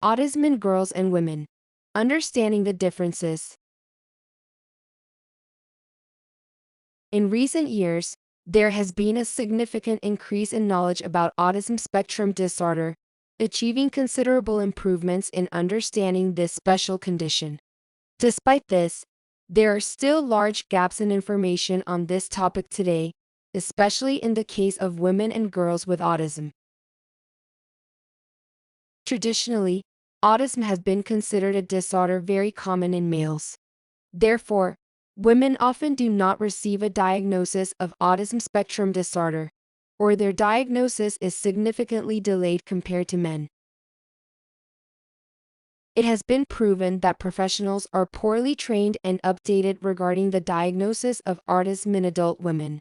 Autism in girls and women. Understanding the differences. In recent years, there has been a significant increase in knowledge about autism spectrum disorder, achieving considerable improvements in understanding this special condition. Despite this, there are still large gaps in information on this topic today, especially in the case of women and girls with autism. Traditionally, autism has been considered a disorder very common in males. Therefore, women often do not receive a diagnosis of autism spectrum disorder, or their diagnosis is significantly delayed compared to men. It has been proven that professionals are poorly trained and updated regarding the diagnosis of autism in adult women.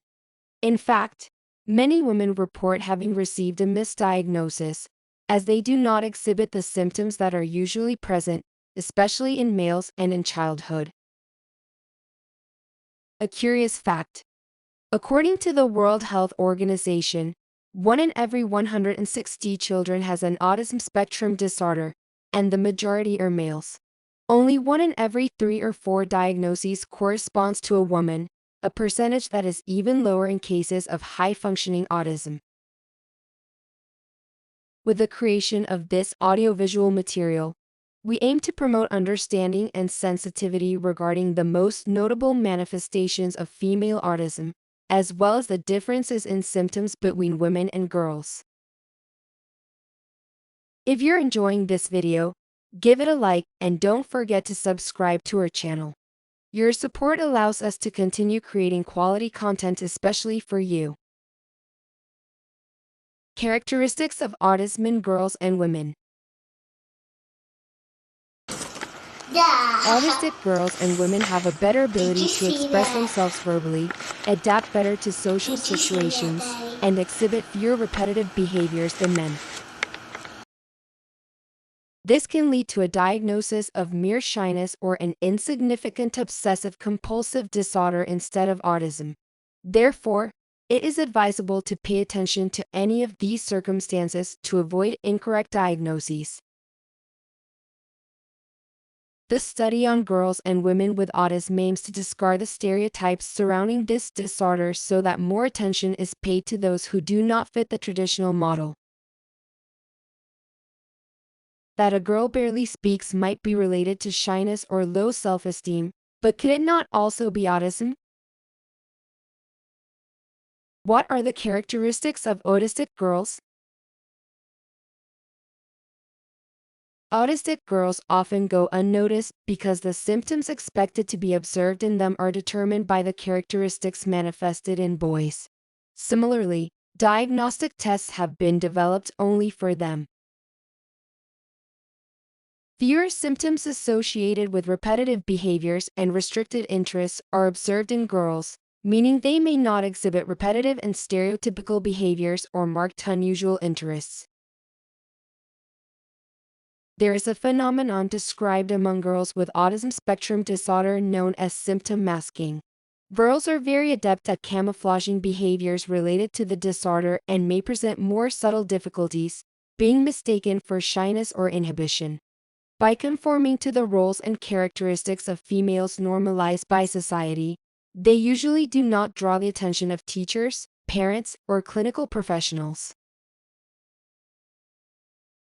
In fact, many women report having received a misdiagnosis, as they do not exhibit the symptoms that are usually present, especially in males and in childhood. A curious fact. According to the World Health Organization, 1 in every 160 children has an autism spectrum disorder, and the majority are males. Only 1 in every 3 or 4 diagnoses corresponds to a woman, a percentage that is even lower in cases of high-functioning autism. With the creation of this audiovisual material, we aim to promote understanding and sensitivity regarding the most notable manifestations of female autism, as well as the differences in symptoms between women and girls. If you're enjoying this video, give it a like and don't forget to subscribe to our channel. Your support allows us to continue creating quality content especially for you. Characteristics of autism in girls and women. Autistic girls and women have a better ability to express themselves verbally, adapt better to social situations, and exhibit fewer repetitive behaviors than men. This can lead to a diagnosis of mere shyness or an insignificant obsessive-compulsive disorder instead of autism. Therefore, it is advisable to pay attention to any of these circumstances to avoid incorrect diagnoses. The study on girls and women with autism aims to discard the stereotypes surrounding this disorder so that more attention is paid to those who do not fit the traditional model. That a girl barely speaks might be related to shyness or low self-esteem, but could it not also be autism? What are the characteristics of autistic girls? Autistic girls often go unnoticed because the symptoms expected to be observed in them are determined by the characteristics manifested in boys. Similarly, diagnostic tests have been developed only for them. Fewer symptoms associated with repetitive behaviors and restricted interests are observed in girls, meaning they may not exhibit repetitive and stereotypical behaviors or marked unusual interests. There is a phenomenon described among girls with autism spectrum disorder known as symptom masking. Girls are very adept at camouflaging behaviors related to the disorder and may present more subtle difficulties, being mistaken for shyness or inhibition. By conforming to the roles and characteristics of females normalized by society, they usually do not draw the attention of teachers, parents, or clinical professionals.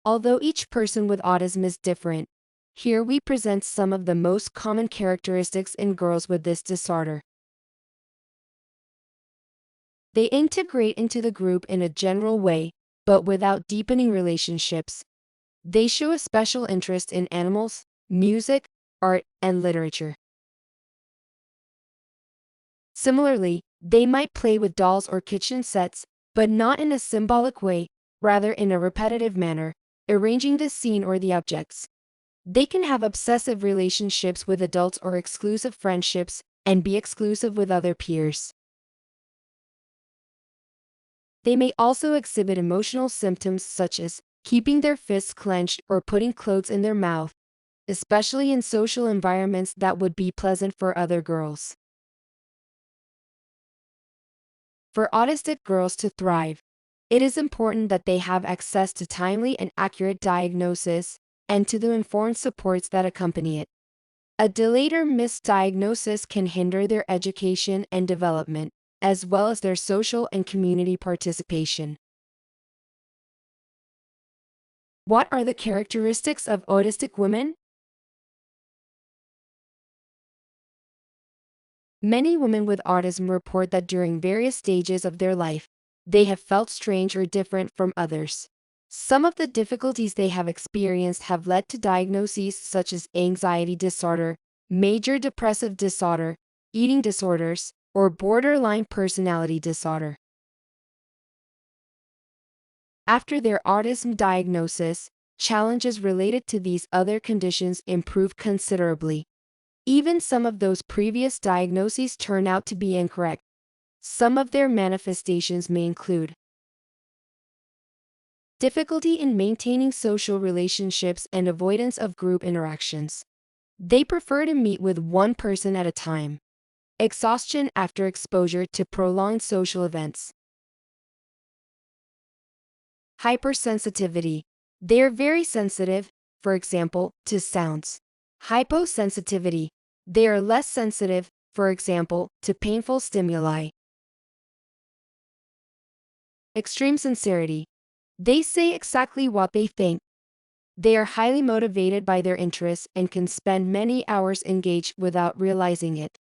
Although each person with autism is different, here we present some of the most common characteristics in girls with this disorder. They integrate into the group in a general way, but without deepening relationships. They show a special interest in animals, music, art, and literature. Similarly, they might play with dolls or kitchen sets, but not in a symbolic way, rather in a repetitive manner, arranging the scene or the objects. They can have obsessive relationships with adults or exclusive friendships, and be exclusive with other peers. They may also exhibit emotional symptoms such as keeping their fists clenched or putting clothes in their mouth, especially in social environments that would be pleasant for other girls. For autistic girls to thrive, it is important that they have access to timely and accurate diagnosis, and to the informed supports that accompany it. A delayed or misdiagnosis can hinder their education and development, as well as their social and community participation. What are the characteristics of autistic women? Many women with autism report that during various stages of their life, they have felt strange or different from others. Some of the difficulties they have experienced have led to diagnoses such as anxiety disorder, major depressive disorder, eating disorders, or borderline personality disorder. After their autism diagnosis, challenges related to these other conditions improve considerably. Even some of those previous diagnoses turn out to be incorrect. Some of their manifestations may include difficulty in maintaining social relationships and avoidance of group interactions. They prefer to meet with one person at a time. Exhaustion after exposure to prolonged social events. Hypersensitivity. They are very sensitive, for example, to sounds. Hyposensitivity. They are less sensitive, for example, to painful stimuli. Extreme sincerity. They say exactly what they think. They are highly motivated by their interests and can spend many hours engaged without realizing it.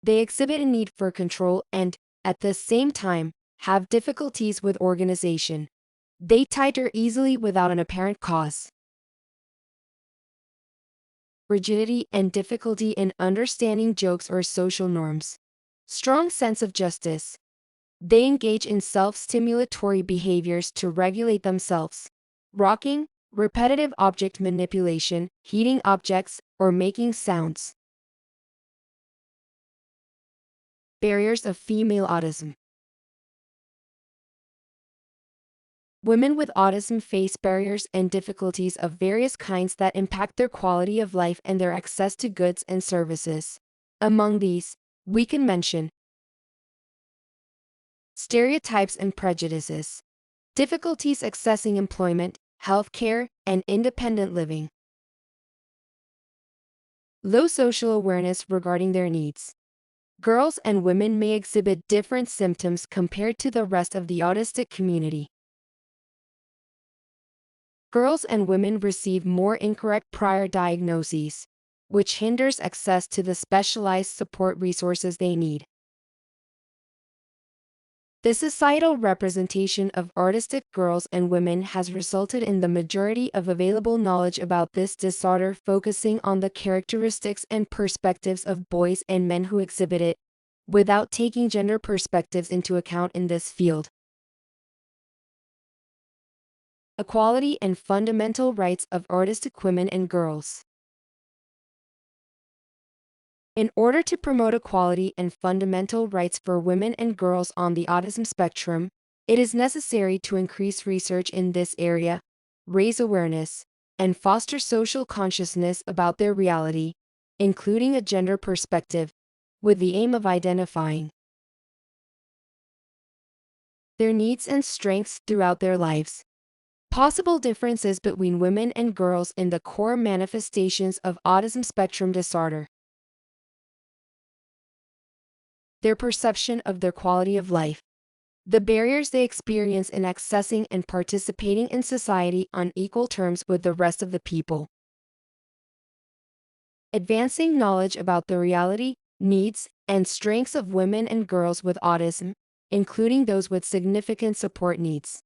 They exhibit a need for control and, at the same time, have difficulties with organization. They tire easily without an apparent cause. Rigidity and difficulty in understanding jokes or social norms. Strong sense of justice. They engage in self-stimulatory behaviors to regulate themselves. Rocking, repetitive object manipulation, heating objects, or making sounds. Barriers of female autism. Women with autism face barriers and difficulties of various kinds that impact their quality of life and their access to goods and services. Among these, we can mention stereotypes and prejudices, difficulties accessing employment, healthcare, and independent living, low social awareness regarding their needs. Girls and women may exhibit different symptoms compared to the rest of the autistic community. Girls and women receive more incorrect prior diagnoses, which hinders access to the specialized support resources they need. The societal representation of autistic girls and women has resulted in the majority of available knowledge about this disorder focusing on the characteristics and perspectives of boys and men who exhibit it, without taking gender perspectives into account in this field. Equality and fundamental rights of autistic women and girls. In order to promote equality and fundamental rights for women and girls on the autism spectrum, it is necessary to increase research in this area, raise awareness, and foster social consciousness about their reality, including a gender perspective, with the aim of identifying their needs and strengths throughout their lives. Possible differences between women and girls in the core manifestations of autism spectrum disorder. Their perception of their quality of life. The barriers they experience in accessing and participating in society on equal terms with the rest of the people. Advancing knowledge about the reality, needs, and strengths of women and girls with autism, including those with significant support needs.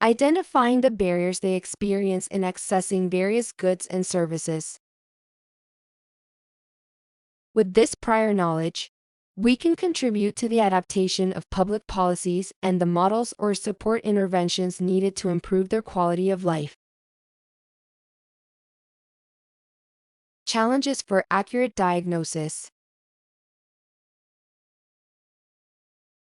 Identifying the barriers they experience in accessing various goods and services. With this prior knowledge, we can contribute to the adaptation of public policies and the models or support interventions needed to improve their quality of life. Challenges for accurate diagnosis.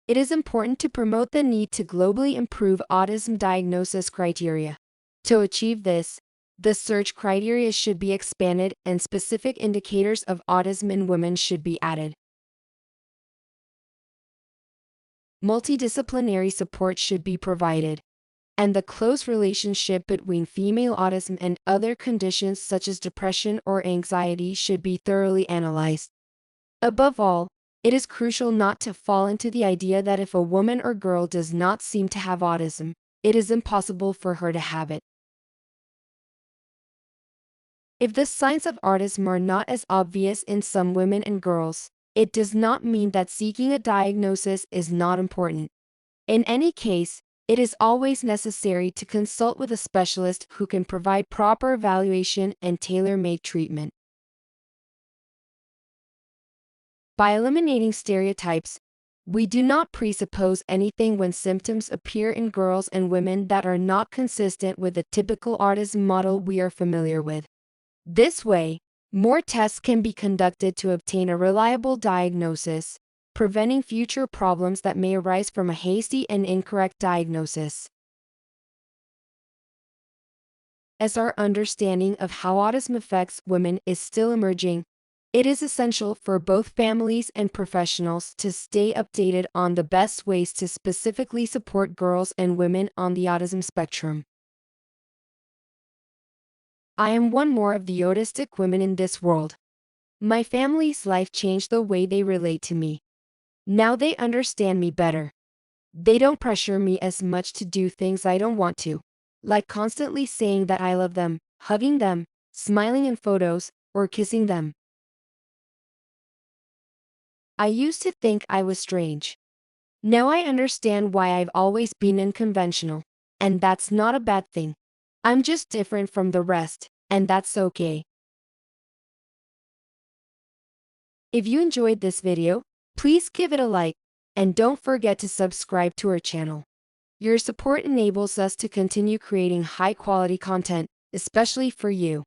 It is important to promote the need to globally improve autism diagnosis criteria. To achieve this, the search criteria should be expanded and specific indicators of autism in women should be added. Multidisciplinary support should be provided. and the close relationship between female autism and other conditions such as depression or anxiety should be thoroughly analyzed. Above all, it is crucial not to fall into the idea that if a woman or girl does not seem to have autism, it is impossible for her to have it. If the signs of autism are not as obvious in some women and girls, it does not mean that seeking a diagnosis is not important. In any case, it is always necessary to consult with a specialist who can provide proper evaluation and tailor-made treatment. By eliminating stereotypes, we do not presuppose anything when symptoms appear in girls and women that are not consistent with the typical autism model we are familiar with. This way, more tests can be conducted to obtain a reliable diagnosis, preventing future problems that may arise from a hasty and incorrect diagnosis. As our understanding of how autism affects women is still emerging, it is essential for both families and professionals to stay updated on the best ways to specifically support girls and women on the autism spectrum. I am one more of the autistic women in this world. My family's life changed the way they relate to me. Now they understand me better. They don't pressure me as much to do things I don't want to, like constantly saying that I love them, hugging them, smiling in photos, or kissing them. I used to think I was strange. Now I understand why I've always been unconventional, and that's not a bad thing. I'm just different from the rest, and that's okay. If you enjoyed this video, please give it a like, and don't forget to subscribe to our channel. Your support enables us to continue creating high-quality content, especially for you.